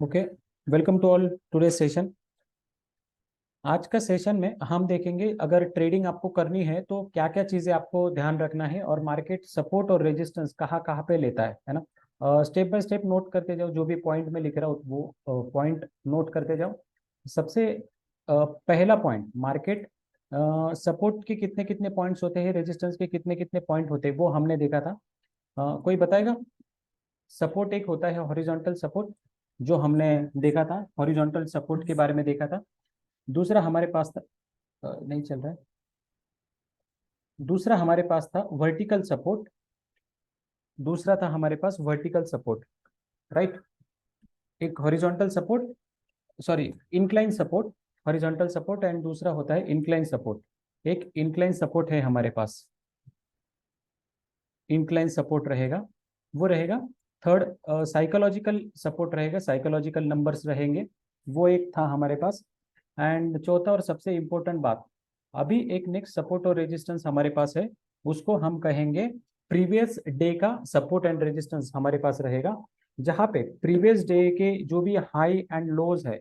Okay, welcome to all today session. आज का session में हम देखेंगे अगर ट्रेडिंग आपको करनी है तो क्या क्या चीज़ें आपको ध्यान रखना है और मार्केट सपोर्ट और रेजिस्टेंस कहाँ कहाँ पे लेता है ना। स्टेप बाय स्टेप नोट करते जाओ, जो भी पॉइंट में लिख रहा हूँ वो पॉइंट नोट करते जाओ। सबसे पहला पॉइंट, मार्केट सपोर्ट के कितने कितने पॉइंट्स होते हैं, रेजिस्टेंस के कितने कितने पॉइंट होते हैं, वो हमने देखा था। कोई बताएगा? सपोर्ट एक होता है हॉरिजॉन्टल सपोर्ट, जो हमने देखा था, हॉरिजॉन्टल सपोर्ट के बारे में देखा था। दूसरा हमारे पास था, नहीं चल रहा है। दूसरा हमारे पास था वर्टिकल सपोर्ट। दूसरा था हमारे पास वर्टिकल सपोर्ट, राइट। एक horizontal support, sorry incline support, horizontal support, and दूसरा होता है इंक्लाइन सपोर्ट। एक इंक्लाइन सपोर्ट है हमारे पास, इंक्लाइन सपोर्ट रहेगा, वो रहेगा। थर्ड साइकोलॉजिकल सपोर्ट रहेगा, साइकोलॉजिकल नंबर्स रहेंगे, वो एक था हमारे पास। एंड चौथा और सबसे इंपॉर्टेंट बात, अभी एक नेक्स्ट सपोर्ट और रेजिस्टेंस हमारे पास है, उसको हम कहेंगे प्रीवियस डे का सपोर्ट एंड रेजिस्टेंस हमारे पास रहेगा। जहां पे प्रीवियस डे के जो भी हाई एंड लोज है,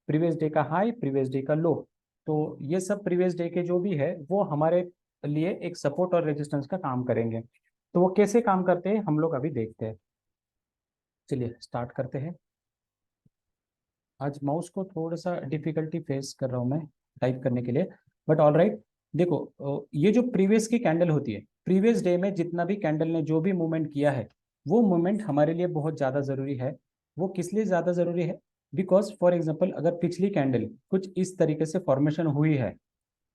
प्रीवियस डे का हाई, प्रीवियस डे का लो, तो ये सब प्रीवियस डे के जो भी है वो हमारे लिए एक सपोर्ट और रेजिस्टेंस का काम करेंगे। तो वो कैसे काम करते हैं हम लोग अभी देखते हैं। चलिए स्टार्ट करते हैं। आज माउस को थोड़ा सा डिफिकल्टी फेस कर रहा हूँ मैं टाइप करने के लिए, बट ऑल राइट। देखो, ये जो प्रीवियस की कैंडल होती है, प्रीवियस डे में जितना भी कैंडल ने जो भी मूवमेंट किया है, वो मूवमेंट हमारे लिए बहुत ज़्यादा ज़रूरी है। वो किस लिए ज़्यादा ज़रूरी है? बिकॉज फॉर एग्जाम्पल, अगर पिछली कैंडल कुछ इस तरीके से फॉर्मेशन हुई है,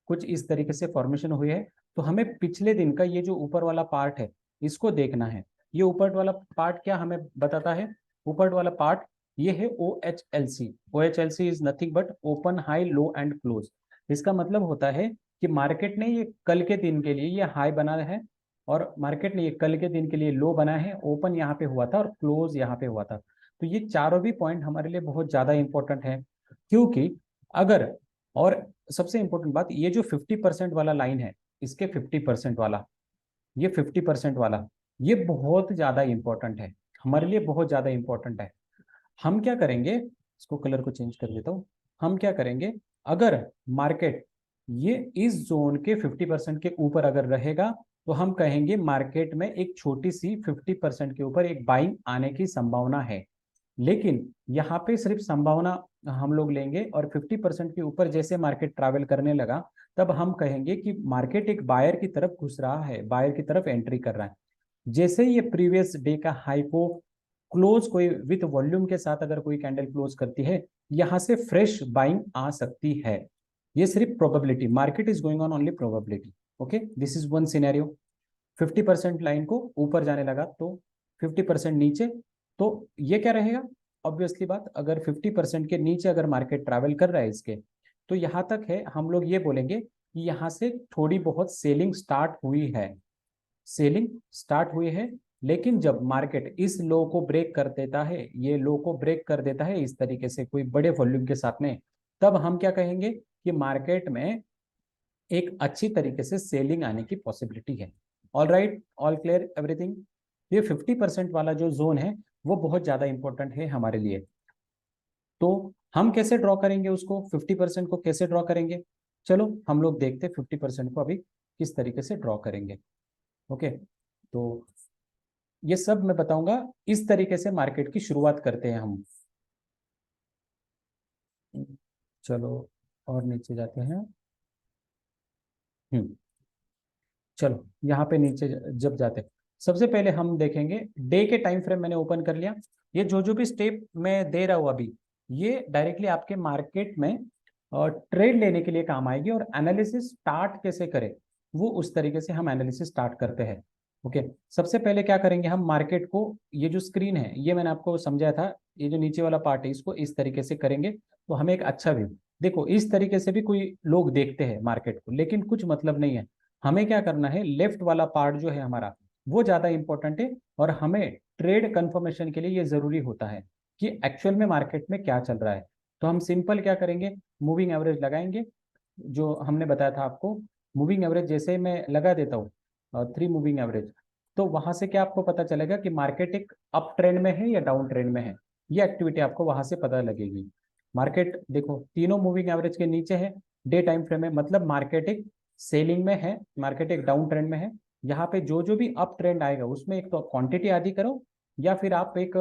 कुछ इस तरीके से फॉर्मेशन हुई है, तो हमें पिछले दिन का ये जो ऊपर वाला पार्ट है, इसको देखना है। ये ऊपर वाला पार्ट क्या हमें बताता है? ऊपर वाला पार्ट ये है O H L C. O H L C is nothing but open, high, low and close. इसका मतलब होता है कि मार्केट ने ये कल के दिन के लिए ये हाई बना है, और मार्केट ने ये कल के दिन के लिए लो बना है, ओपन यहाँ पे हुआ था और क्लोज यहाँ पे हुआ था। तो ये चारों भी पॉइंट हमारे लिए बहुत ज्यादा इंपॉर्टेंट है, क्योंकि अगर, और सबसे इंपॉर्टेंट बात, ये जो 50% वाला लाइन है, इसके 50% वाला, ये 50% वाला, ये बहुत ज्यादा इंपॉर्टेंट है हमारे लिए, बहुत ज्यादा इंपॉर्टेंट है। हम क्या करेंगे, इसको कलर को चेंज कर देता हूँ। हम क्या करेंगे, अगर मार्केट ये इस जोन के 50% के ऊपर अगर रहेगा, तो हम कहेंगे मार्केट में एक छोटी सी 50% के ऊपर एक बाइंग आने की संभावना है। लेकिन यहाँ पे सिर्फ संभावना हम लोग लेंगे, और 50% के ऊपर जैसे मार्केट ट्रैवल करने लगा, तब हम कहेंगे कि मार्केट एक बायर की तरफ घुस रहा है, बायर की तरफ एंट्री कर रहा है। जैसे ये प्रीवियस डे का हाई को क्लोज, कोई विथ वॉल्यूम के साथ अगर कोई कैंडल क्लोज करती है, यहाँ से फ्रेश बाइंग आ सकती है। ये सिर्फ probability, market is going on only probability. Okay, this is one scenario. 50% line को ऊपर जाने लगा तो 50% नीचे, तो ये क्या रहेगा? ऑब्वियसली बात, अगर 50% के नीचे अगर मार्केट ट्रैवल कर रहा है इसके, तो यहाँ तक है, हम लोग ये बोलेंगे कि यहाँ से थोड़ी बहुत सेलिंग स्टार्ट हुई है, सेलिंग स्टार्ट हुई है। लेकिन जब मार्केट इस लो को ब्रेक कर देता है, ये लो को ब्रेक कर देता है इस तरीके से कोई बड़े वॉल्यूम के साथ में, तब हम क्या कहेंगे कि मार्केट में एक अच्छी तरीके से सेलिंग आने की पॉसिबिलिटी है। All right, all clear everything. ये 50% वाला जो जोन है, वो बहुत ज्यादा इंपॉर्टेंट है हमारे लिए। तो हम कैसे ड्रॉ करेंगे उसको, 50% को कैसे ड्रॉ करेंगे? चलो हम लोग देखते हैं 50% को अभी किस तरीके से ड्रॉ करेंगे। ओके, तो ये सब मैं बताऊंगा। इस तरीके से मार्केट की शुरुआत करते हैं हम। चलो और नीचे जाते हैं। हम्म, चलो यहाँ पे नीचे जब जाते हैं, सबसे पहले हम देखेंगे डे के टाइम फ्रेम मैंने ओपन कर लिया। ये जो जो भी स्टेप मैं दे रहा हूँ अभी, ये डायरेक्टली आपके मार्केट में ट्रेड लेने के लिए काम आएगी, और एनालिसिस स्टार्ट कैसे करें, वो उस तरीके से हम एनालिसिस स्टार्ट करते हैं। ओके, सबसे पहले क्या करेंगे हम, मार्केट को, ये जो स्क्रीन है ये मैंने आपको समझाया था, ये जो नीचे वाला पार्ट है इसको इस तरीके से करेंगे तो हमें एक अच्छा व्यू, देखो इस तरीके से भी कोई लोग देखते हैं मार्केट को, लेकिन कुछ मतलब नहीं है। हमें क्या करना है, लेफ्ट वाला पार्ट जो है हमारा, वो ज्यादा इंपॉर्टेंट है, और हमें ट्रेड कंफर्मेशन के लिए ये जरूरी होता है कि एक्चुअल में मार्केट में क्या चल रहा है। तो हम सिंपल क्या करेंगे, मूविंग एवरेज लगाएंगे, जो हमने बताया था आपको। मूविंग एवरेज जैसे मैं लगा देता हूँ, 3 मूविंग एवरेज, तो वहां से क्या आपको पता चलेगा कि मार्केट एक अप ट्रेंड में है या डाउन ट्रेंड में है। ये एक्टिविटी आपको वहां से पता लगेगी। मार्केट देखो तीनों मूविंग एवरेज के नीचे है, डे टाइम फ्रेम में, मतलब मार्केट एक सेलिंग में है, मार्केट एक डाउन ट्रेंड में है। यहाँ पे जो जो भी अप ट्रेंड आएगा उसमें एक तो क्वांटिटी आदि करो, या फिर आप एक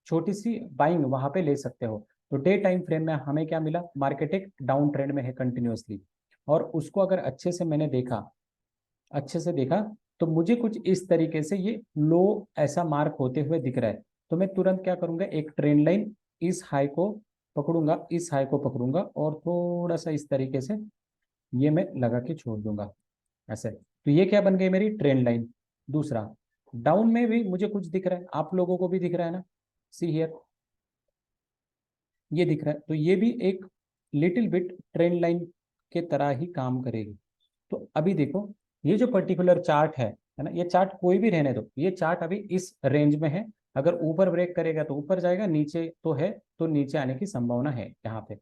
छोटी सी बाइंग वहां पे ले सकते हो। तो डे टाइम फ्रेम में हमें क्या मिला, मार्केट एक डाउन ट्रेंड में है कंटिन्यूअसली, और उसको अगर अच्छे से मैंने देखा, अच्छे से देखा, तो मुझे कुछ इस तरीके से ये लो ऐसा मार्क होते हुए दिख रहा है। तो मैं तुरंत क्या करूंगा, एक ट्रेंड लाइन इस हाई को पकड़ूंगा, इस हाई को पकड़ूंगा और थोड़ा सा इस तरीके से ये मैं लगा के छोड़ दूंगा ऐसे। तो ये क्या बन गई मेरी ट्रेंड लाइन। दूसरा, डाउन में भी मुझे कुछ दिख रहा है, आप लोगों को भी दिख रहा है ना, सी हियर, ये दिख रहा है। तो ये भी एक लिटिल बिट ट्रेंड लाइन के तरह ही काम करेगी। तो अभी देखो, ये जो पर्टिकुलर चार्ट है ना, ये चार्ट कोई भी रहने दो, ये चार्ट अभी इस रेंज में है। अगर ऊपर ब्रेक करेगा तो ऊपर जाएगा, नीचे तो है तो नीचे आने की संभावना है यहाँ पे।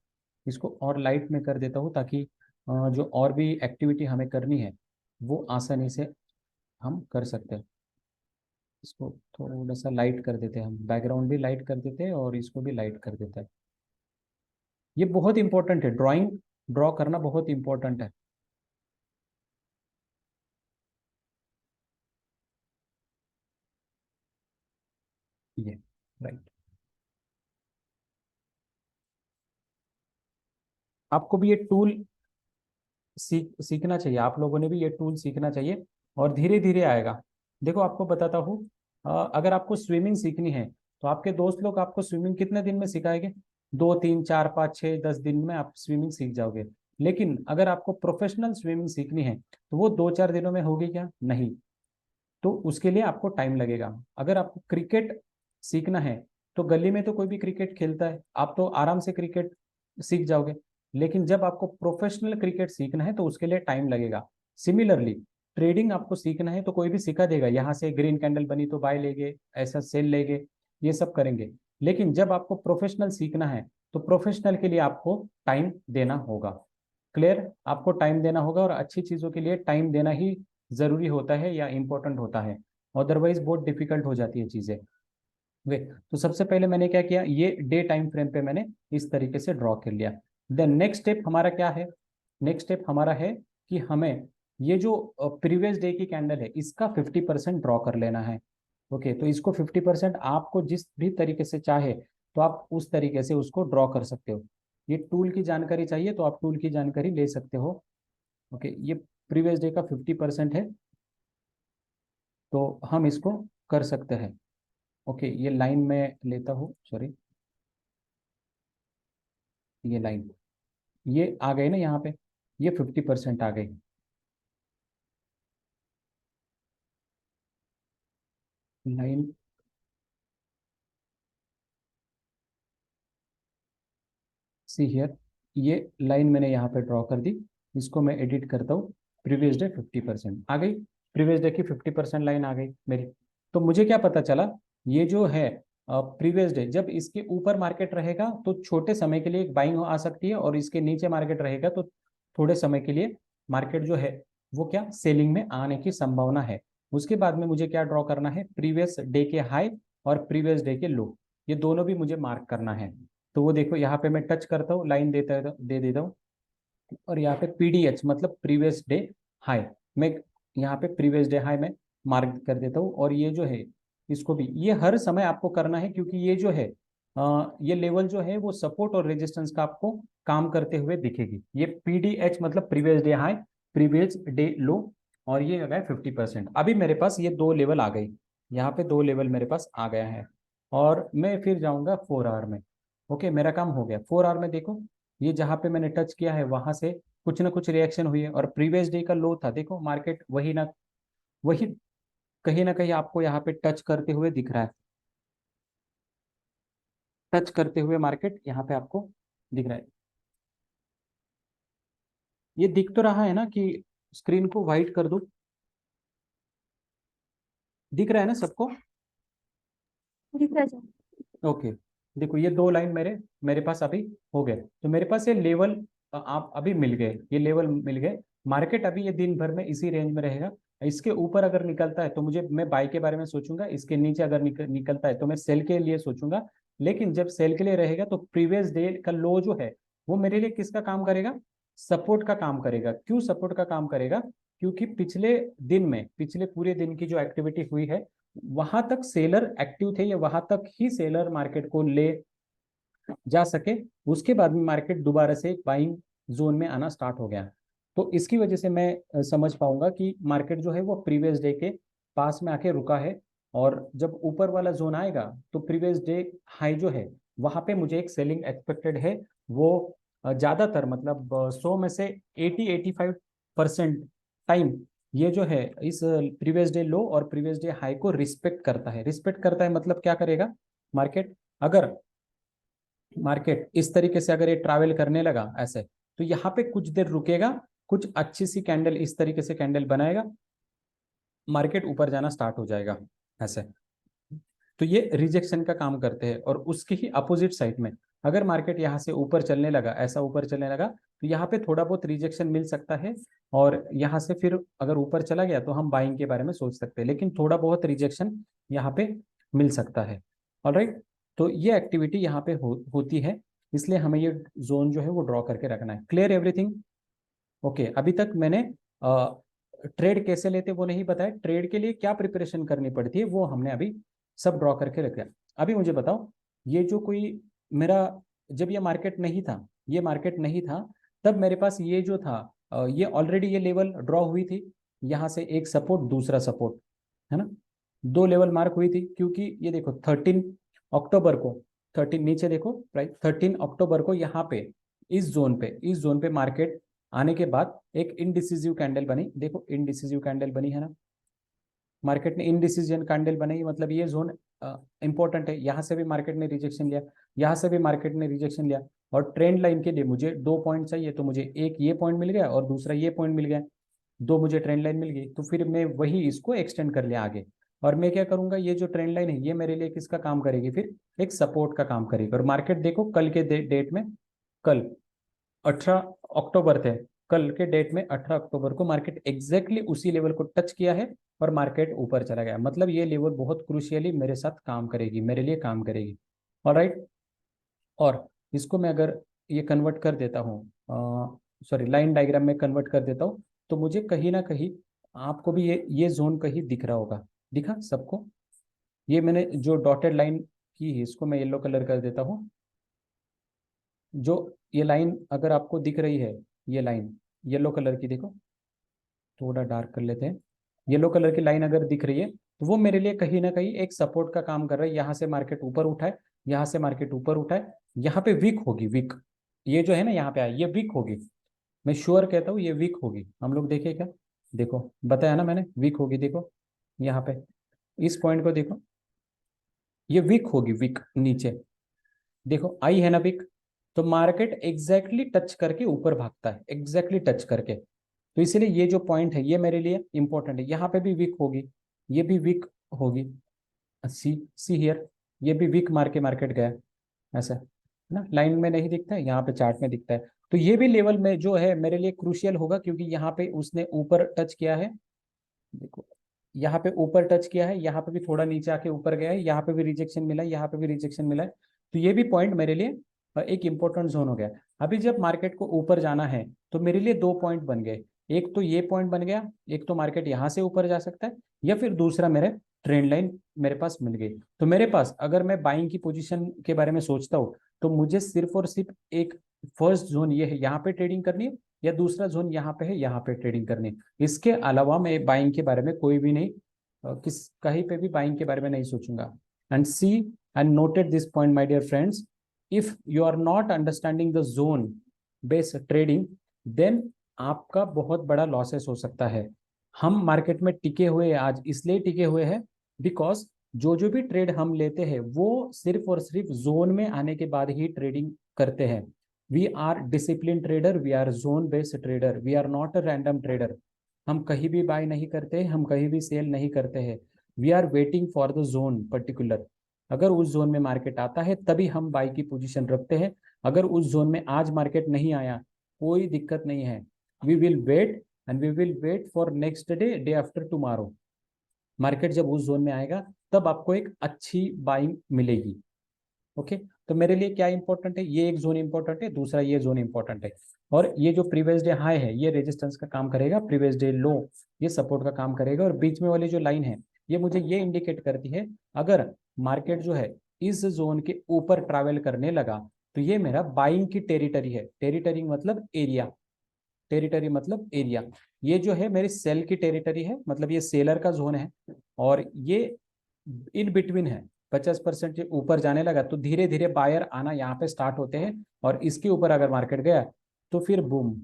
इसको और लाइट में कर देता हूँ ताकि जो और भी एक्टिविटी हमें करनी है वो आसानी से हम कर सकते हैं। इसको थोड़ा सा लाइट कर देते हैं, हम बैकग्राउंड भी लाइट कर देते हैं और इसको भी लाइट कर देते हैं। ये बहुत इंपॉर्टेंट है, ड्राइंग ड्रॉ करना बहुत इंपॉर्टेंट है। ये राइट, आपको भी ये टूल सीखना चाहिए, आप लोगों ने भी ये टूल सीखना चाहिए, और धीरे धीरे आएगा। देखो आपको बताता हूँ, अगर आपको स्विमिंग सीखनी है तो आपके दोस्त लोग आपको स्विमिंग कितने दिन में सिखाएंगे, 2 3 4 5 6 10 दिन में आप स्विमिंग सीख जाओगे। लेकिन अगर आपको प्रोफेशनल स्विमिंग सीखनी है तो वो 2 4 दिनों में होगी क्या, नहीं। तो उसके लिए आपको टाइम लगेगा। अगर आपको क्रिकेट सीखना है तो गली में तो कोई भी क्रिकेट खेलता है, आप तो आराम से क्रिकेट सीख जाओगे। लेकिन जब आपको प्रोफेशनल क्रिकेट सीखना है तो उसके लिए टाइम लगेगा। सिमिलरली, ट्रेडिंग आपको सीखना है तो कोई भी सिखा देगा, यहाँ से ग्रीन कैंडल बनी तो बाय लेंगे, ऐसा सेल लेंगे, ये सब करेंगे। लेकिन जब आपको प्रोफेशनल सीखना है तो प्रोफेशनल के लिए आपको टाइम देना होगा। क्लियर, आपको टाइम देना होगा, और अच्छी चीज़ों के लिए टाइम देना ही जरूरी होता है या इम्पोर्टेंट होता है। अदरवाइज बहुत डिफिकल्ट हो जाती है चीज़ें। वे, तो सबसे पहले मैंने क्या किया, ये डे टाइम फ्रेम पे मैंने इस तरीके से ड्रॉ कर लिया। देन नेक्स्ट स्टेप हमारा क्या है, नेक्स्ट स्टेप हमारा है कि हमें ये जो प्रीवियस डे की कैंडल है इसका 50% ड्रॉ कर लेना है। ओके, तो इसको 50% आपको जिस भी तरीके से चाहे तो आप उस तरीके से उसको ड्रॉ कर सकते हो। ये टूल की जानकारी चाहिए तो आप टूल की जानकारी ले सकते हो। ओके, ये प्रीवियस डे का 50% है, तो हम इसको कर सकते हैं। ओके, ये लाइन में लेता हूँ, सॉरी, ये लाइन, ये आ गई ना यहाँ पे, ये 50% आ गई लाइन। सी हियर, ये लाइन मैंने यहाँ पे ड्रॉ कर दी। इसको मैं एडिट करता हूँ, प्रीवियस डे 50% आ गई, प्रीवियस डे की 50% लाइन आ गई मेरी। तो मुझे क्या पता चला, ये जो है प्रीवियस डे, जब इसके ऊपर मार्केट रहेगा तो छोटे समय के लिए एक बाइंग आ सकती है, और इसके नीचे मार्केट रहेगा तो थोड़े समय के लिए मार्केट जो है वो क्या सेलिंग में आने की संभावना है। उसके बाद में मुझे क्या ड्रॉ करना है, प्रीवियस डे के हाई और प्रीवियस डे के लो, ये दोनों भी मुझे मार्क करना है। तो वो देखो यहाँ पे मैं टच करता हूँ, लाइन दे देता हूँ, और यहाँ पे पीडीएच मतलब प्रीवियस डे हाई, मैं यहाँ पे प्रीवियस डे हाई में मार्क कर देता हूँ। और ये जो है इसको भी ये हर समय आपको करना है, क्योंकि ये जो है ये लेवल जो है वो सपोर्ट और रेजिस्टेंस का आपको काम करते हुए दिखेगी। ये पीडीएच मतलब previous day high, previous day लो, और ये आ गया 50%। अभी मेरे पास ये दो लेवल आ गई, यहाँ पे दो लेवल मेरे पास आ गया है। और मैं फिर जाऊंगा 4 आवर में। ओके, मेरा काम हो गया। 4 आवर में देखो, ये जहाँ पे मैंने टच किया है वहां से कुछ ना कुछ रिएक्शन हुई है, और प्रीवियस डे का लो था, देखो मार्केट वही ना वही कहीं ना कहीं आपको यहाँ पे टच करते हुए दिख रहा है, टच करते हुए मार्केट यहाँ पे आपको दिख रहा है। ये दिख तो रहा है ना कि स्क्रीन को वाइट कर दो, दिख रहा है ना सबको। दिख रहा है। ओके, देखो ये दो लाइन मेरे मेरे पास अभी हो गए, तो मेरे पास ये लेवल आप अभी मिल गए, ये लेवल मिल गए। मार्केट अभी ये दिन भर में इसी रेंज में रहेगा। इसके ऊपर अगर निकलता है तो मुझे मैं बाई के बारे में सोचूंगा, इसके नीचे अगर निकलता है तो मैं सेल के लिए सोचूंगा। लेकिन जब सेल के लिए रहेगा तो प्रीवियस डे का लो जो है वो मेरे लिए किसका काम करेगा, सपोर्ट का काम करेगा। क्यों सपोर्ट का काम करेगा, क्योंकि पिछले दिन में, पिछले पूरे दिन की जो एक्टिविटी हुई है वहां तक सेलर एक्टिव थे, या वहां तक ही सेलर मार्केट को ले जा सके, उसके बाद में मार्केट दोबारा से बाइंग जोन में आना स्टार्ट हो गया। तो इसकी वजह से मैं समझ पाऊंगा कि मार्केट जो है वो प्रीवियस डे के पास में आके रुका है, और जब ऊपर वाला जोन आएगा तो प्रीवियस डे हाई जो है वहां पे मुझे एक सेलिंग एक्सपेक्टेड है। वो ज्यादातर मतलब 100 में से 80-85% टाइम ये जो है इस प्रीवियस डे लो और प्रीवियस डे हाई को रिस्पेक्ट करता है। रिस्पेक्ट करता है मतलब क्या करेगा मार्केट, अगर मार्केट इस तरीके से अगर ये ट्रैवल करने लगा ऐसे, तो यहाँ पे कुछ देर रुकेगा, कुछ अच्छी सी कैंडल इस तरीके से कैंडल बनाएगा, मार्केट ऊपर जाना स्टार्ट हो जाएगा ऐसे। तो ये रिजेक्शन का काम करते हैं। और उसके ही अपोजिट साइड में अगर मार्केट यहाँ से ऊपर चलने लगा, ऐसा ऊपर चलने लगा, तो यहाँ पे थोड़ा बहुत रिजेक्शन मिल सकता है, और यहाँ से फिर अगर ऊपर चला गया तो हम बाइंग के बारे में सोच सकते हैं, लेकिन थोड़ा बहुत रिजेक्शन यहाँ पे मिल सकता है। ऑलराइट, तो ये एक्टिविटी यहाँ पे होती है, इसलिए हमें ये जोन जो है वो ड्रॉ करके रखना है। Clear everything? ओके, अभी तक मैंने ट्रेड कैसे लेते वो नहीं बताया, ट्रेड के लिए क्या प्रिपरेशन करनी पड़ती है वो हमने अभी सब ड्रॉ करके रखा। अभी मुझे बताओ, ये जो कोई मेरा, जब ये मार्केट नहीं था, ये मार्केट नहीं था, तब मेरे पास ये जो था ये ऑलरेडी ये लेवल ड्रॉ हुई थी, यहाँ से एक सपोर्ट दूसरा सपोर्ट, है ना, दो लेवल मार्क हुई थी। क्योंकि ये देखो 13 अक्टूबर को, 13 नीचे देखो राइट, 13 अक्टूबर को यहाँ पे इस जोन पे मार्केट आने के बाद एक इनडिसिजिव कैंडल बनी। देखो इनडिसिजिव कैंडल बनी है ना, मार्केट ने इनडिसीजन कैंडल बनाई, मतलब ये जोन इंपॉर्टेंट है। यहाँ से भी मार्केट ने रिजेक्शन लिया, यहाँ से भी मार्केट ने रिजेक्शन लिया, और ट्रेंड लाइन के लिए मुझे 2 पॉइंट चाहिए, तो मुझे एक ये पॉइंट मिल गया और दूसरा ये पॉइंट मिल गया, दो मुझे ट्रेंड लाइन मिल गई। तो फिर मैं वही इसको एक्सटेंड कर लिया आगे, और मैं क्या करूंगा, ये जो ट्रेंड लाइन है ये मेरे लिए किसका काम करेगी, फिर एक सपोर्ट का काम करेगी। और मार्केट देखो कल के डेट में, कल 18 अक्टूबर थे, कल के डेट में 18 अक्टूबर को मार्केट एग्जैक्टली उसी लेवल को टच किया है और मार्केट ऊपर चला गया। मतलब ये लेवल बहुत क्रूशियली मेरे साथ काम करेगी, मेरे लिए काम करेगी। ऑलराइट, और इसको मैं अगर ये कन्वर्ट कर देता हूँ, सॉरी लाइन डायग्राम में कन्वर्ट कर देता हूँ, तो मुझे कहीं ना कहीं आपको भी ये जोन कहीं दिख रहा होगा, दिखा सबको? ये मैंने जो डॉटेड लाइन की है इसको मैं येलो कलर कर देता हूँ। जो ये लाइन अगर आपको दिख रही है, ये लाइन येलो कलर की, देखो थोड़ा डार्क कर लेते हैं, येलो कलर की लाइन अगर दिख रही है तो वो मेरे लिए कहीं ना कहीं एक सपोर्ट का काम कर रहा है। यहाँ से मार्केट ऊपर उठाए, यहाँ से मार्केट ऊपर उठाए, यहाँ पे वीक होगी, वीक, ये जो है ना यहाँ पे आए ये वीक होगी, मैं श्योर कहता हूँ ये वीक होगी। हम लोग देखे क्या, देखो बताया ना मैंने वीक होगी, देखो यहाँ पे इस पॉइंट को देखो, ये वीक होगी, वीक नीचे देखो आई है ना वीक। तो मार्केट एग्जैक्टली टच करके ऊपर भागता है, एग्जैक्टली टच करके। तो इसलिए ये जो पॉइंट है ये मेरे लिए इंपॉर्टेंट है। यहाँ पे भी वीक होगी, ये भी वीक होगी, सी सी हियर, ये भी वीक मार के मार्केट गया, ऐसा है ना, लाइन में नहीं दिखता है, यहाँ पे चार्ट में दिखता है। तो ये भी लेवल में जो है मेरे लिए क्रूशियल होगा, क्योंकि यहाँ पे उसने ऊपर टच किया है, देखो यहाँ पे ऊपर टच किया है, यहाँ पे भी थोड़ा नीचे आके ऊपर गया है, यहाँ पे भी रिजेक्शन मिला है, यहाँ पे भी रिजेक्शन मिला है। तो ये भी पॉइंट मेरे लिए एक इंपॉर्टेंट जोन हो गया। अभी जब मार्केट को ऊपर जाना है तो मेरे लिए दो पॉइंट बन गए, एक तो ये पॉइंट बन गया, एक तो मार्केट यहाँ से ऊपर जा सकता है, या फिर दूसरा मेरे ट्रेंड लाइन मेरे पास मिल गई। तो मेरे पास अगर मैं बाइंग की पोजीशन के बारे में सोचता हूँ तो मुझे सिर्फ और सिर्फ एक फर्स्ट जोन ये है, यहाँ पे ट्रेडिंग करनी है, या दूसरा जोन यहाँ पे है, यहाँ पे ट्रेडिंग करनी है। इसके अलावा मैं बाइंग के बारे में कोई भी नहीं, किस कहीं पे भी बाइंग के बारे में नहीं सोचूंगा। And see and noted this point my dear friends, if you are not understanding the zone based trading, then आपका बहुत बड़ा लॉसेस हो सकता है। हम मार्केट में टिके हुए आज इसलिए टिके हुए हैं बिकॉज जो भी ट्रेड हम लेते हैं वो सिर्फ और सिर्फ जोन में आने के बाद ही ट्रेडिंग करते हैं। We are discipline trader, we are zone based trader, we are not a random trader. हम कहीं भी बाय नहीं करते, हम कहीं भी सेल नहीं करते हैं। We are waiting for the zone particular, अगर उस जोन में मार्केट आता है तभी हम बाई की पोजीशन रखते हैं। अगर उस जोन में आज मार्केट नहीं आया कोई दिक्कत नहीं है, we will wait and we will wait for next day, day after tomorrow. Market जब उस जोन में आएगा तब आपको एक अच्छी बाइंग मिलेगी। ओके, तो मेरे लिए क्या इंपॉर्टेंट है, ये एक जोन इंपॉर्टेंट है, दूसरा ये जोन इंपॉर्टेंट है। और ये जो प्रीवियस डे हाई है ये रेजिस्टेंस का काम करेगा, प्रीवियस डे लो ये सपोर्ट का काम करेगा। और बीच में वाली जो लाइन है ये मुझे ये इंडिकेट करती है अगर मार्केट जो है इस जोन के ऊपर ट्रैवल करने लगा तो ये मेरा बाइंग की टेरिटरी है। टेरिटरी मतलब एरिया, टेरिटरी मतलब एरिया। ये जो है मेरी सेल की टेरिटरी है, मतलब ये सेलर का जोन है। और ये इन बिटवीन है, 50% ऊपर जाने लगा तो धीरे धीरे बायर आना यहाँ पे स्टार्ट होते हैं। और इसके ऊपर अगर मार्केट गया तो फिर बूम,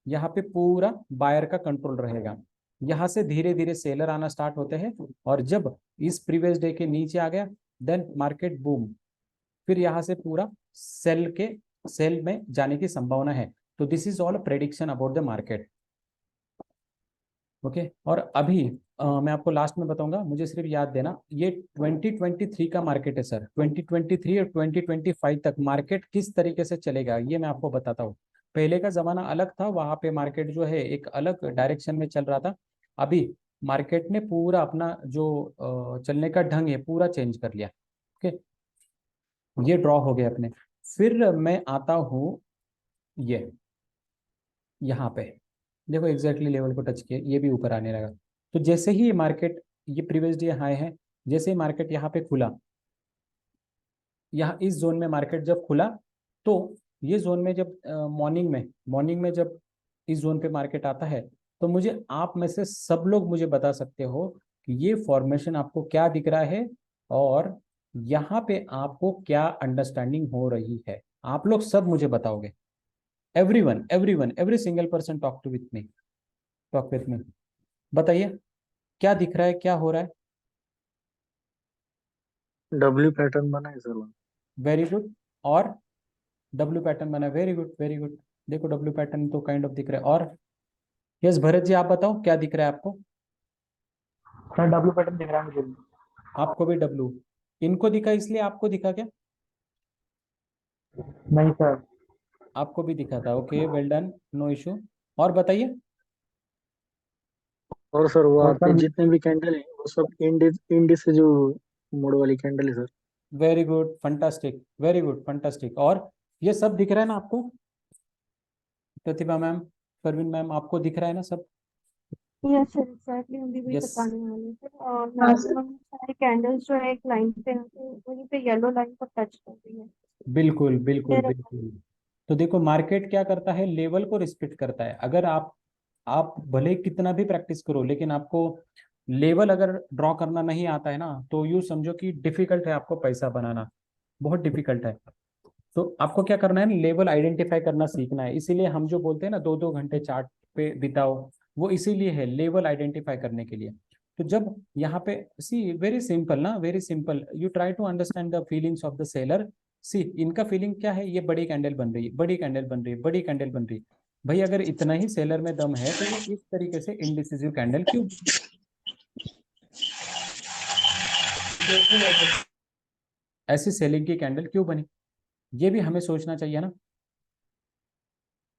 यहाँ पे पूरा बायर का कंट्रोल रहेगा। यहाँ से धीरे धीरे सेलर आना स्टार्ट होते हैं। और जब इस प्रीवियस डे के नीचे आ गया देन मार्केट बूम, फिर यहाँ से पूरा सेल में जाने की संभावना है। तो this is all prediction about the market. Okay, और अभी मैं आपको लास्ट में बताऊंगा, मुझे सिर्फ याद देना ये 2023 का मार्केट है सर। 2023 और 2025 तक मार्केट किस तरीके से चलेगा ये मैं आपको बताता हूँ। पहले का जमाना अलग था, वहां पे मार्केट जो है एक अलग डायरेक्शन में चल रहा था। अभी मार्केट ने पूरा अपना जो चलने का ढंग है पूरा चेंज कर लिया। ओके, ये ड्रॉ हो गया अपने। फिर मैं आता हूँ ये यहाँ पे, देखो एग्जैक्टली लेवल को टच किया, ये भी ऊपर आने लगा। तो जैसे ही मार्केट, ये प्रीवियस डे हाई है, जैसे ही मार्केट यहाँ पे खुला, यहाँ इस जोन में मार्केट जब खुला तो ये जोन में जब मॉर्निंग में जब इस जोन पे मार्केट आता है तो मुझे आप में से सब लोग मुझे बता सकते हो कि ये फॉर्मेशन आपको क्या दिख रहा है और यहाँ पे आपको क्या अंडरस्टैंडिंग हो रही है। आप लोग सब मुझे बताओगे। Everyone every single person talk with me, बताइए क्या दिख रहा है, क्या हो रहा है। डब्ल्यू पैटर्न बना है सर। Very good. और डब्ल्यू पैटर्न बना, वेरी गुड वेरी गुड। देखो डब्ल्यू पैटर्न तो काइंड ऑफ दिख रहा है। और यस भरत जी आप बताओ क्या दिख रहा है आपको। सर डब्ल्यू पैटर्न दिख रहा है मुझे। आपको भी डब्ल्यू, इनको दिखा इसलिए आपको दिखा क्या। नहीं सर। आपको भी दिखा था, okay well done, no issue. और बताइए। और सर वो और आपके सर जितने भी कैंडल है वो सब इंडिस से जो मोड़ वाली कैंडल है sir. Very good fantastic, very good fantastic. और ये सब दिख रहा है ना आपको, प्रतिभा मैम, परवीन मैम, आपको दिख रहा है ना सब। यस सर एग्जैक्टली हम भी वही यस, बताने वाले थे और मैक्सिमम सारे कैंडल्स जो है एक लाइन पे हैं तो वहीं पे येलो लाइन को टच कर रही है। बिल्कुल बिल्कुल फिर बिल्कुल। तो देखो मार्केट क्या करता है, लेवल को रिस्पेक्ट करता है। अगर आप भले कितना भी प्रैक्टिस करो लेकिन आपको लेवल अगर ड्रॉ करना नहीं आता है ना तो यूँ समझो कि डिफिकल्ट है आपको पैसा बनाना, बहुत डिफिकल्ट है। तो आपको क्या करना है, लेवल आइडेंटिफाई करना सीखना है। इसीलिए हम जो बोलते हैं ना 2-2 घंटे चार्ट पे बिताओ, वो इसीलिए है लेवल आइडेंटिफाई करने के लिए। तो जब यहाँ पे सी वेरी सिंपल ना, very simple, you try to understand the feelings of the seller. See इनका फीलिंग क्या है, ये बड़ी कैंडल बन रही है, बड़ी कैंडल बन रही है, बड़ी कैंडल बन रही है। भाई अगर इतना ही सेलर में दम है तो ये इस तरीके से इंडिसिजिव कैंडल क्यों, ऐसी सेलिंग की कैंडल क्यों बनी, ये भी हमें सोचना चाहिए ना।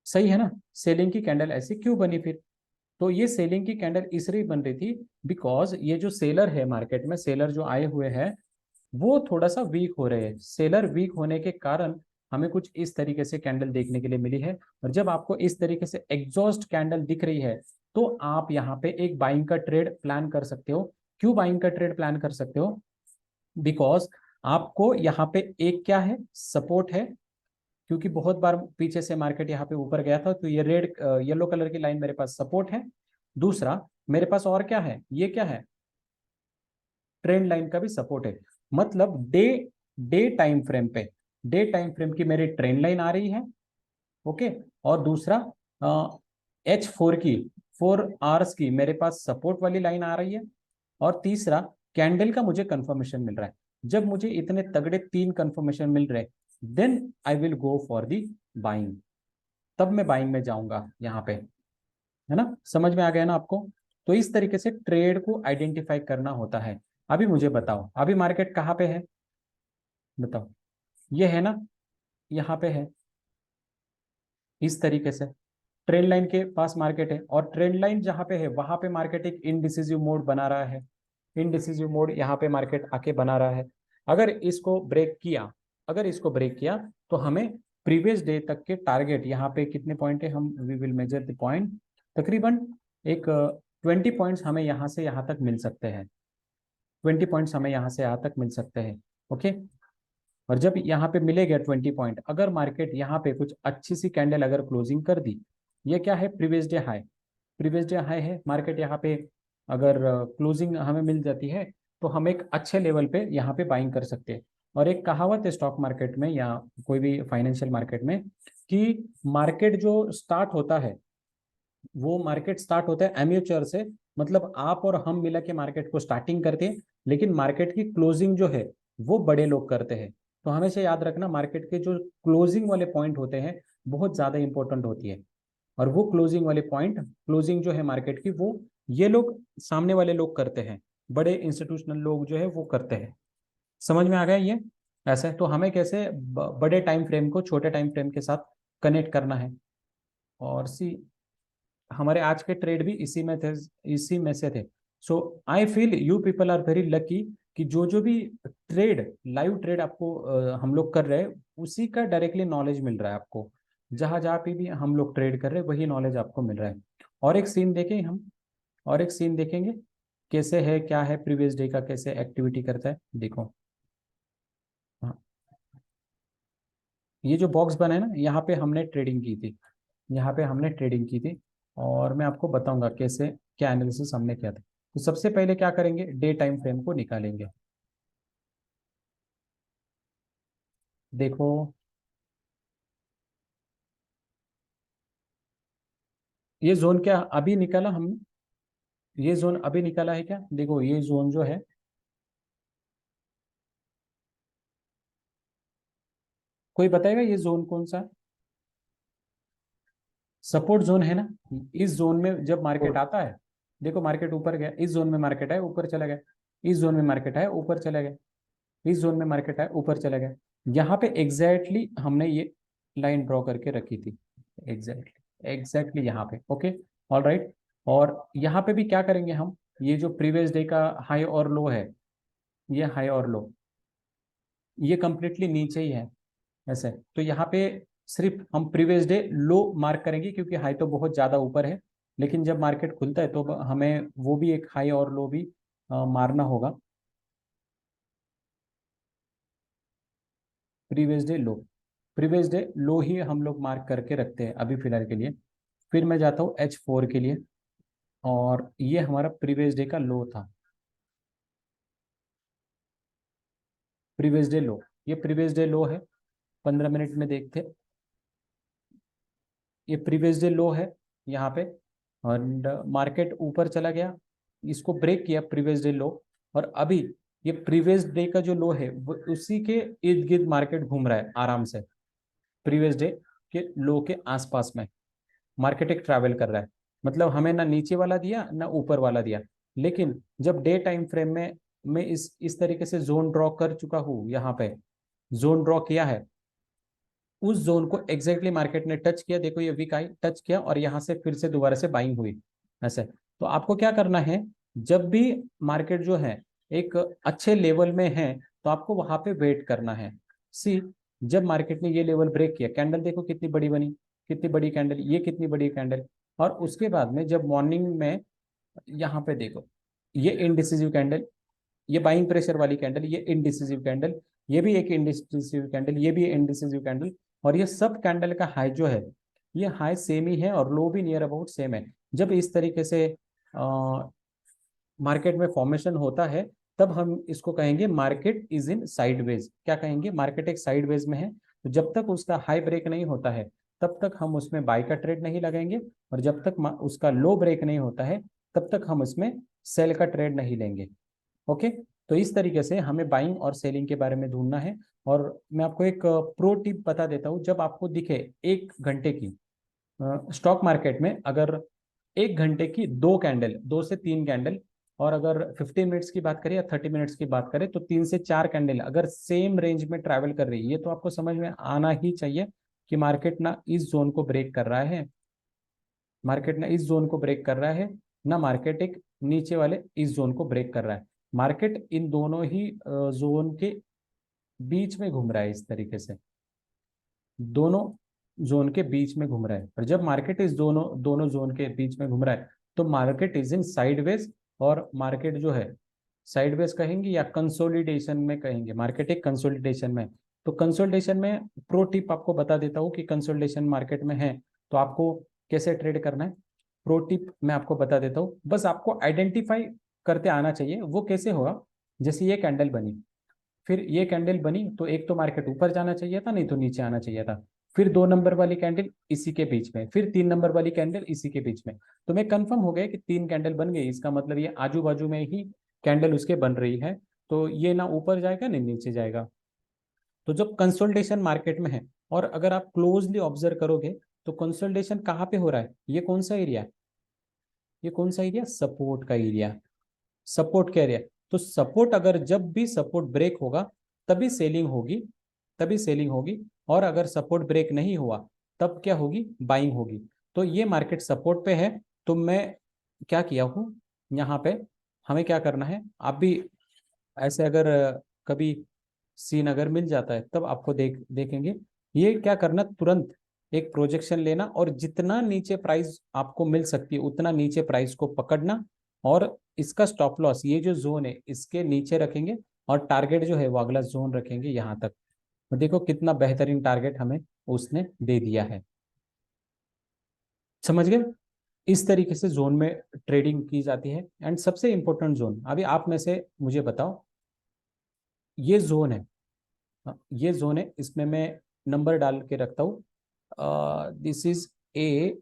सही है ना, सेलिंग की कैंडल ऐसी क्यों बनी फिर। तो ये सेलिंग की कैंडल इसलिए बन रही थी बिकॉज ये जो सेलर है मार्केट में, सेलर जो आए हुए हैं वो थोड़ा सा वीक हो रहे हैं। सेलर वीक होने के कारण हमें कुछ इस तरीके से कैंडल देखने के लिए मिली है। और जब आपको इस तरीके से एग्जॉस्ट कैंडल दिख रही है तो आप यहाँ पे एक बाइंग का ट्रेड प्लान कर सकते हो। क्यों बाइंग का ट्रेड प्लान कर सकते हो, बिकॉज आपको यहाँ पे एक क्या है, सपोर्ट है। क्योंकि बहुत बार पीछे से मार्केट यहाँ पे ऊपर गया था तो ये रेड येलो कलर की लाइन मेरे पास सपोर्ट है। दूसरा मेरे पास और क्या है, ये क्या है, ट्रेंड लाइन का भी सपोर्ट है। मतलब डे डे टाइम फ्रेम पे, डे टाइम फ्रेम की मेरी ट्रेंड लाइन आ रही है। ओके, और दूसरा H4 की 4 आवर्स की मेरे पास सपोर्ट वाली लाइन आ रही है। और तीसरा कैंडल का मुझे कंफर्मेशन मिल रहा है। जब मुझे इतने तगड़े 3 कंफर्मेशन मिल रहे then I will go for the buying, तब मैं बाइंग में जाऊंगा यहाँ पे, है ना। समझ में आ गया ना आपको। तो इस तरीके से ट्रेड को आइडेंटिफाई करना होता है। अभी मुझे बताओ अभी मार्केट कहाँ पे है, बताओ। ये है ना, यहाँ पे है इस तरीके से, ट्रेंड लाइन के पास मार्केट है। और ट्रेंड लाइन जहाँ पे है वहां पे मार्केट एक इनडिसिजिव मोड बना रहा है। इनडिसिजिव मोड यहाँ पे मार्केट आके बना रहा है। अगर इसको ब्रेक किया अगर इसको ब्रेक किया तो हमें प्रीवियस डे तक के टारगेट, यहाँ पे कितने पॉइंट है, हम we will measure the point, तकरीबन एक 20 पॉइंट्स हमें यहाँ से यहाँ तक मिल सकते हैं, 20 पॉइंट्स हमें यहाँ से यहाँ तक मिल सकते हैं। ओके, और जब यहाँ पे मिलेगा 20 पॉइंट, अगर मार्केट यहाँ पे कुछ अच्छी सी कैंडल अगर क्लोजिंग कर दी, ये क्या है, previous day high, previous day high है, मार्केट यहाँ पे अगर क्लोजिंग हमें मिल जाती है तो हम एक अच्छे लेवल पे यहाँ पे बाइंग कर सकते हैं। और एक कहावत है स्टॉक मार्केट में या कोई भी फाइनेंशियल मार्केट में कि मार्केट जो स्टार्ट होता है, वो मार्केट स्टार्ट होता है एम्यूचर से, मतलब आप और हम मिला के मार्केट को स्टार्टिंग करते हैं, लेकिन मार्केट की क्लोजिंग जो है वो बड़े लोग करते हैं। तो हमेशा याद रखना, मार्केट के जो क्लोजिंग वाले पॉइंट होते हैं बहुत ज्यादा इंपॉर्टेंट होती है, और वो क्लोजिंग वाले पॉइंट, क्लोजिंग जो है मार्केट की, वो ये लोग सामने वाले लोग करते हैं, बड़े इंस्टीट्यूशनल लोग जो है वो करते हैं। समझ में आ गया ये? ऐसा है, तो हमें कैसे बड़े टाइम फ्रेम को छोटे टाइम फ्रेम के साथ कनेक्ट करना है। और सी, हमारे आज के ट्रेड भी इसी में थे, इसी में से थे। So I feel you people are very lucky कि जो जो भी ट्रेड, लाइव ट्रेड आपको हम लोग कर रहे हैं, उसी का डायरेक्टली नॉलेज मिल रहा है आपको, जहां जहां पे भी हम लोग ट्रेड कर रहे हैं वही नॉलेज आपको मिल रहा है। और एक सीन देखें हम, और एक सीन देखेंगे कैसे है, क्या है, प्रीवियस डे का कैसे एक्टिविटी करता है, देखो। हाँ, ये जो बॉक्स बना है ना, यहाँ पे हमने ट्रेडिंग की थी, यहाँ पे हमने ट्रेडिंग की थी, और मैं आपको बताऊंगा कैसे, क्या एनालिसिस हमने किया था। तो सबसे पहले क्या करेंगे, डे टाइम फ्रेम को निकालेंगे। देखो, ये जोन क्या अभी निकाला हमने, ये जोन अभी निकाला है क्या, देखो ये जोन जो है, कोई बताएगा ये जोन कौन सा है? सपोर्ट जोन है ना। इस जोन में जब मार्केट आता है, देखो मार्केट ऊपर गया, इस जोन में मार्केट है ऊपर चला गया, इस जोन में मार्केट है ऊपर चला गया, इस जोन में मार्केट है ऊपर चला गया। यहाँ पे एग्जैक्टली हमने ये लाइन ड्रॉ करके रखी थी, एग्जैक्टली एग्जैक्टली यहाँ पे। Okay, all right. और यहाँ पे भी क्या करेंगे हम, ये जो प्रीवियस डे का हाई और लो है, ये हाई और लो, ये कंप्लीटली नीचे ही है ऐसे, तो यहाँ पे सिर्फ हम प्रीवियस डे लो मार्क करेंगे, क्योंकि हाई तो बहुत ज़्यादा ऊपर है, लेकिन जब मार्केट खुलता है तो हमें वो भी एक हाई और लो भी मारना होगा। Previous day low, previous day low ही हम लोग मार्क करके रखते हैं अभी फिलहाल के लिए। फिर मैं जाता हूँ H4 के लिए, और ये हमारा प्रीवियस डे का लो था, प्रीवियस डे लो, ये प्रीवियस डे लो है, 15 मिनट में देखते, ये प्रीवियस डे लो है यहाँ पे, और मार्केट ऊपर चला गया, इसको ब्रेक किया प्रीवियस डे लो, और अभी ये प्रीवियस डे का जो लो है वो उसी के इर्द गिर्द मार्केट घूम रहा है आराम से, प्रीवियस डे के लो के आसपास में मार्केट एक ट्रैवल कर रहा है, मतलब हमें ना नीचे वाला दिया ना ऊपर वाला दिया। लेकिन जब डे टाइम फ्रेम में मैं इस तरीके से जोन ड्रॉ कर चुका हूँ, यहाँ पे जोन ड्रॉ किया है, उस जोन को एग्जैक्टली मार्केट ने टच किया, देखो ये वीक आई टच किया, और यहाँ से फिर से दोबारा से बाइंग हुई ऐसे। तो आपको क्या करना है, जब भी मार्केट जो है एक अच्छे लेवल में है, तो आपको वहां पे वेट करना है। सी, जब मार्केट ने ये लेवल ब्रेक किया, कैंडल देखो कितनी बड़ी बनी, कितनी बड़ी कैंडल, ये कितनी बड़ी कैंडल, और उसके बाद में जब मॉर्निंग में यहाँ पे देखो, ये इनडिसिसिव कैंडल, ये बाइंग प्रेशर वाली कैंडल, ये इनडिसिसिव कैंडल, ये भी एक इनडिसिसिव कैंडल, ये भी इनडिसिसिव कैंडल, और ये सब कैंडल का हाई जो है, ये हाई सेम ही है और लो भी नियर अबाउट सेम है। जब इस तरीके से मार्केट में फॉर्मेशन होता है, तब हम इसको कहेंगे मार्केट इज इन साइडवेज। क्या कहेंगे, मार्केट एक साइडवेज में है। तो जब तक उसका हाई ब्रेक नहीं होता है, तब तक हम उसमें बाय का ट्रेड नहीं लगाएंगे, और जब तक उसका लो ब्रेक नहीं होता है, तब तक हम उसमें सेल का ट्रेड नहीं लेंगे। ओके, तो इस तरीके से हमें बाइंग और सेलिंग के बारे में ढूंढना है। और मैं आपको एक प्रो टिप बता देता हूँ, जब आपको दिखे 1 घंटे की स्टॉक मार्केट में, अगर 1 घंटे की 2 कैंडल, 2 से 3 कैंडल, और अगर 15 मिनट्स की बात करें या 30 मिनट्स की बात करें, तो 3 से 4 कैंडल अगर सेम रेंज में ट्रैवल कर रही है, तो आपको समझ में आना ही चाहिए कि मार्केट ना इस जोन को ब्रेक कर रहा है, मार्केट ना इस जोन को ब्रेक कर रहा है, ना मार्केट एक नीचे वाले इस जोन को ब्रेक कर रहा है। मार्केट इन दोनों ही जोन के बीच में घूम रहा है इस तरीके से, दोनों जोन के बीच में घूम रहा है। और जब मार्केट इस दोनों दोनों जोन के बीच में घूम रहा है तो मार्केट इज इन साइडवेज, और मार्केट जो है साइडवेज कहेंगे या कंसोलिडेशन में कहेंगे, मार्केट एक कंसोलिडेशन में। तो कंसोलिडेशन में प्रो टिप आपको बता देता हूँ कि कंसोलिडेशन मार्केट में है तो आपको कैसे ट्रेड करना है। प्रो टिप मैं आपको बता देता हूँ, बस आपको आइडेंटिफाई करते आना चाहिए। वो कैसे होगा, जैसे ये कैंडल बनी, फिर ये कैंडल बनी तो एक तो मार्केट ऊपर जाना चाहिए था, नहीं तो नीचे आना चाहिए था। फिर 2 नंबर वाली कैंडल इसी के बीच में, फिर 3 नंबर वाली कैंडल इसी के बीच में। तो मैं कंफर्म हो गया कि 3 कैंडल बन गई, इसका मतलब ये आजू बाजू में ही कैंडल उसके बन रही है। तो ये ना ऊपर जाएगा ना नीचे जाएगा। तो जब कंसोलिडेशन मार्केट में है, और अगर आप क्लोजली ऑब्जर्व करोगे तो कंसोलिडेशन कहाँ पे हो रहा है, ये कौन सा एरिया, ये कौन सा एरिया, सपोर्ट का एरिया, सपोर्ट का एरिया। तो सपोर्ट, अगर जब भी सपोर्ट ब्रेक होगा तभी सेलिंग होगी, तभी सेलिंग होगी। और अगर सपोर्ट ब्रेक नहीं हुआ तब क्या होगी, बाइंग होगी। तो ये मार्केट सपोर्ट पे है, तो मैं क्या किया हूँ यहाँ पे, हमें क्या करना है, आप भी ऐसे अगर कभी सीन अगर मिल जाता है तब आपको देखेंगे, ये क्या करना, तुरंत एक प्रोजेक्शन लेना और जितना नीचे प्राइस आपको मिल सकती है उतना नीचे प्राइस को पकड़ना, और इसका स्टॉप लॉस ये जो जोन है इसके नीचे रखेंगे, और टारगेट जो है वो अगला जोन रखेंगे यहाँ तक। तो देखो कितना बेहतरीन टारगेट हमें उसने दे दिया है, समझ गए। इस तरीके से जोन में ट्रेडिंग की जाती है। एंड सबसे इंपॉर्टेंट जोन, अभी आप में से मुझे बताओ, ये जोन है, ये जोन है, इसमें मैं नंबर डाल के रखता हूँ। दिस इज ए,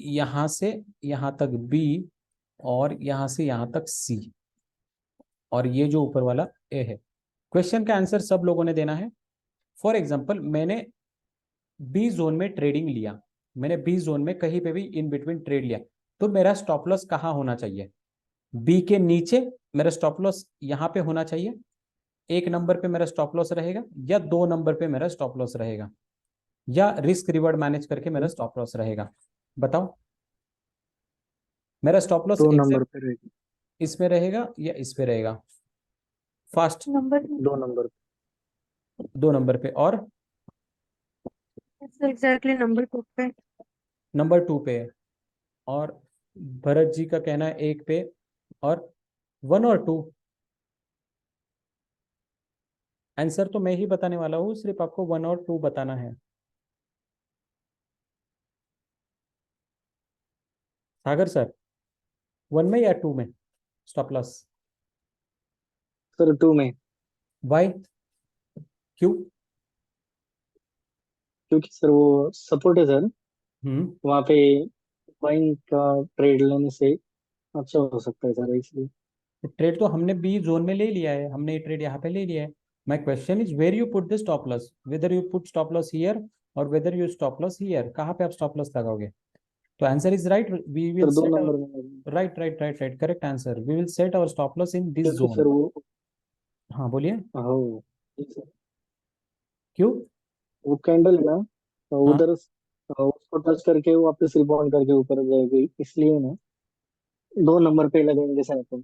यहाँ से यहाँ तक बी, और यहाँ से यहाँ तक सी, और ये जो ऊपर वाला ए है। क्वेश्चन का आंसर सब लोगों ने देना है। फॉर एग्जाम्पल मैंने बी जोन में ट्रेडिंग लिया, मैंने बी जोन में कहीं पे भी इन बिटवीन ट्रेड लिया, तो मेरा स्टॉप लॉस कहाँ होना चाहिए, बी के नीचे मेरा स्टॉप लॉस यहाँ पे होना चाहिए, 1 नंबर पे मेरा स्टॉप लॉस रहेगा, या 2 नंबर पे मेरा स्टॉप लॉस रहेगा, या रिस्क रिवॉर्ड मैनेज करके मेरा स्टॉप लॉस रहेगा। बताओ, मेरा स्टॉप लॉस 2 नंबर एग्जैक्ट पे रहेगी। इसमें रहेगा या इस पे रहेगा, फास्ट, नंबर 2 नंबर। 2 नंबर पे, और एग्जैक्टली नंबर 2 पे। नंबर 2 पे है, और भरत जी का कहना है 1 पे, और 1 और 2। आंसर तो मैं ही बताने वाला हूँ, सिर्फ आपको 1 और 2 बताना है। सागर सर, 1 में या 2 में स्टॉप लॉस, सर 2 में। वाई, क्यों। क्योंकि सर वो सपोर्ट है सर, हम्म, वहाँ पे बाइंग का ट्रेड लेने से अच्छा हो सकता है सर, इसलिए। ट्रेड तो हमने बी जोन में ले लिया है, हमने ये ट्रेड यहाँ पे ले लिया है। My question is where you put the stop loss, whether you put stop loss here और whether you stop loss here, कहाँ पे आप स्टॉप लॉस लगाओगे। तो answer is right, we will sir दो सेट नंबर आवर, में। Right right right right, correct answer, we will set our stop loss in this क्योंकि zone. Sir वो, हाँ बोलिए, हो, जी सर, क्यों। वो कैंडल है ना, तो हाँ, उधर उसको टच करके वो वापस रिबाउंड करके ऊपर जाएगी, इसलिए ना 2 नंबर पे लगेंगे सर अपन।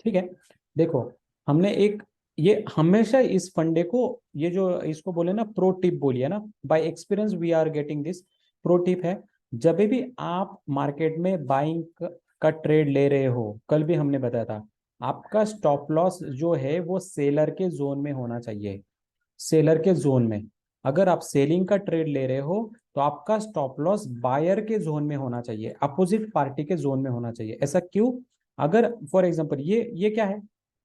ठीक है। देखो, हमने एक, ये हमेशा इस फंडे को, ये जो इसको बोले ना प्रो टिप बोलिए ना, by experience we are getting this, pro tip है। जब भी आप मार्केट में बाइंग का ट्रेड ले रहे हो, कल भी हमने बताया था, आपका स्टॉप लॉस जो है वो सेलर के जोन में होना चाहिए, सेलर के जोन में। अगर आप सेलिंग का ट्रेड ले रहे हो तो आपका स्टॉप लॉस बायर के जोन में होना चाहिए, अपोजिट पार्टी के जोन में होना चाहिए। ऐसा क्यों, अगर फॉर एग्जांपल ये क्या है,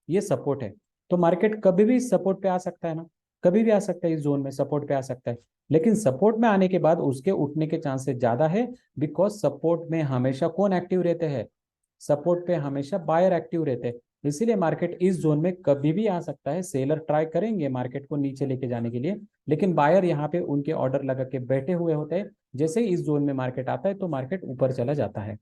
ये सपोर्ट है, तो मार्केट कभी भी सपोर्ट पे आ सकता है ना, कभी भी आ सकता है, इस जोन में सपोर्ट पे आ सकता है। लेकिन सपोर्ट में आने के बाद उसके उठने के चांसेस ज्यादा है, बिकॉज सपोर्ट में हमेशा कौन एक्टिव रहते हैं, सपोर्ट पे हमेशा बायर एक्टिव रहते हैं। इसीलिए मार्केट इस जोन में कभी भी आ सकता है, सेलर ट्राई करेंगे मार्केट को नीचे लेके जाने के लिए, लेकिन बायर यहाँ पे उनके ऑर्डर लगा के बैठे हुए होते हैं। जैसे ही इस जोन में मार्केट आता है तो मार्केट ऊपर चला जाता है।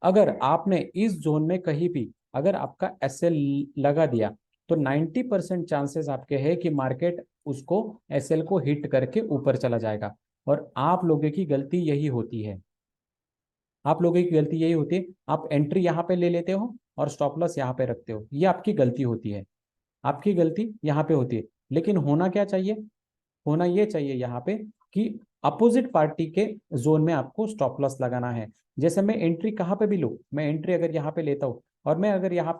अगर आपने इस जोन में कहीं भी अगर आपका एसएल लगा दिया तो 90% चांसेस आपके हैं कि मार्केट उसको एसएल को हिट करके ऊपर चला जाएगा। और आप लोगों की गलती यही होती है, आप लोगों की गलती यही होती है, आप एंट्री यहाँ पे ले लेते हो और स्टॉप लॉस यहाँ पे रखते हो, ये आपकी गलती होती है। आपकी गलती यहाँ पे होती है। लेकिन होना क्या चाहिए, होना ये चाहिए यहाँ पे कि अपोजिट पार्टी के जोन में आपको स्टॉप लॉस लगाना है। जैसे मैं एंट्री कहाँ पे भी लूँ, मैं एंट्री अगर यहाँ पे लेता हूँ और मैं अगर यहाँ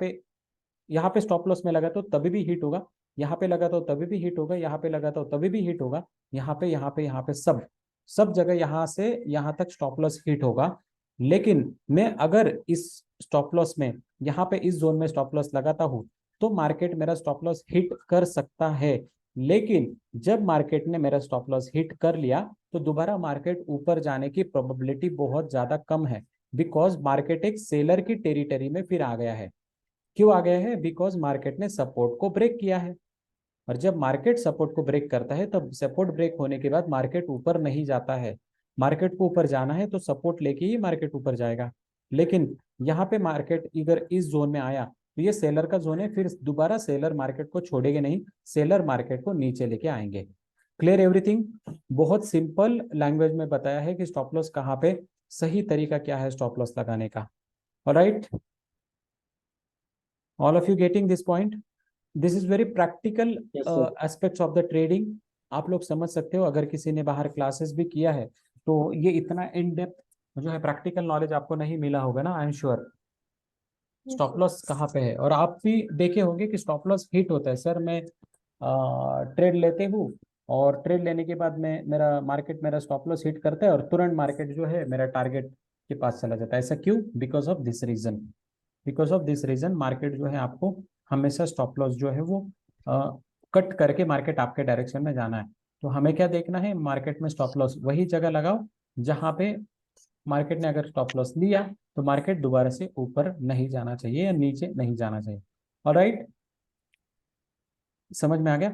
पे स्टॉप लॉस में लगाता हूँ तभी भी हिट होगा, यहाँ पे लगाता हूँ तभी भी हिट होगा, यहाँ पे लगाता हूँ तभी भी हिट होगा, यहाँ पे सब सब जगह यहाँ से यहाँ तक स्टॉप लॉस हिट होगा। लेकिन मैं अगर इस स्टॉप लॉस में यहाँ पे इस जोन में स्टॉप लॉस लगाता हूँ तो मार्केट मेरा स्टॉप लॉस हिट कर सकता है। लेकिन जब मार्केट ने मेरा स्टॉप लॉस हिट कर लिया तो दोबारा मार्केट ऊपर जाने की प्रोबेबिलिटी बहुत ज्यादा कम है, बिकॉज मार्केट एक सेलर की टेरिटरी में फिर आ गया है। क्यों आ गया है, बिकॉज मार्केट ने सपोर्ट को ब्रेक किया है। और जब मार्केट सपोर्ट को ब्रेक करता है तब सपोर्ट ब्रेक होने के बाद मार्केट ऊपर नहीं जाता है। मार्केट को ऊपर जाना है तो सपोर्ट लेके ही मार्केट ऊपर जाएगा। लेकिन यहाँ पे मार्केट इधर इस जोन में आया तो ये सेलर का जोन है, फिर दोबारा सेलर मार्केट को छोड़ेंगे नहीं, सेलर मार्केट को नीचे लेके आएंगे। Clear everything. बहुत सिंपल लैंग्वेज में बताया है कि स्टॉप लॉस कहाँ पे, सही तरीका क्या है स्टॉप लॉस लगाने का। Alright, all of you getting this point? This is very practical yes sir. Aspects of the trading. आप लोग समझ सकते हो, अगर किसी ने बाहर क्लासेस भी किया है तो ये इतना इन डेप्थ जो है प्रैक्टिकल नॉलेज आपको नहीं मिला होगा ना, I am sure. Stop loss कहाँ पे है, और आप भी देखे होंगे कि स्टॉप लॉस हिट होता है। सर मैं ट्रेड लेते हूँ और ट्रेड लेने के बाद में मेरा मार्केट मेरा स्टॉप लॉस हिट करता है और तुरंत मार्केट जो है मेरा टारगेट के पास चला जाता है। ऐसा क्यों? Because of this reason, because of this reason market जो है आपको हमेशा स्टॉप लॉस जो है वो कट करके मार्केट आपके डायरेक्शन में जाना है। तो हमें क्या देखना है, मार्केट में स्टॉप लॉस वही जगह लगाओ जहां पे मार्केट ने अगर स्टॉप लॉस लिया तो मार्केट दोबारा से ऊपर नहीं जाना चाहिए या नीचे नहीं जाना चाहिए। ऑलराइट, समझ में आ गया?